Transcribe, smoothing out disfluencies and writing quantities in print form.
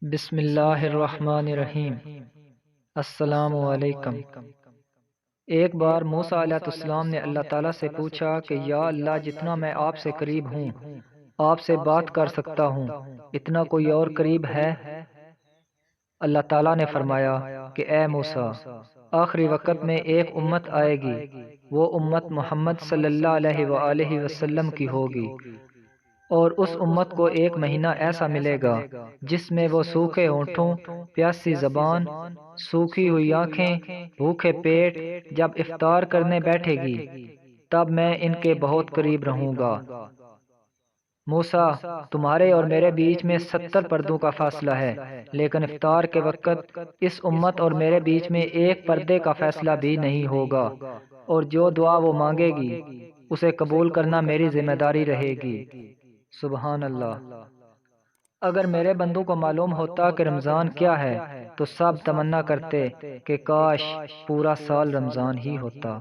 بسم اللہ الرحمن الرحیم۔ السلام علیکم۔ ایک بار موسیٰ علیہ السلام نے اللہ تعالیٰ سے پوچھا کہ یا اللہ، جتنا میں آپ سے قریب ہوں، آپ سے بات کر سکتا ہوں، اتنا کوئی اور قریب ہے؟ اللہ تعالیٰ نے فرمایا کہ اے موسیٰ، آخری وقت میں ایک امت آئے گی، وہ امت محمد صلی اللہ علیہ وآلہ وسلم کی ہوگی، اور اس امت کو ایک مہینہ ایسا ملے گا جس میں وہ سوکھے ہونٹوں، پیاسی زبان، سوکھی ہوئی آنکھیں، بھوکے پیٹ جب افطار کرنے بیٹھے گی، تب میں ان کے بہت قریب رہوں گا۔ موسیٰ، تمہارے اور میرے بیچ میں 70 پردوں کا فاصلہ ہے، لیکن افطار کے وقت اس امت اور میرے بیچ میں ایک پردے کا فاصلہ بھی نہیں ہوگا، اور جو دعا وہ مانگے گی اسے قبول کرنا میری ذمہ داری رہے گی۔ سبحان اللہ۔ اگر میرے بندوں کو معلوم ہوتا کہ رمضان کیا ہے تو سب تمنا کرتے کہ کاش پورا سال رمضان ہی ہوتا۔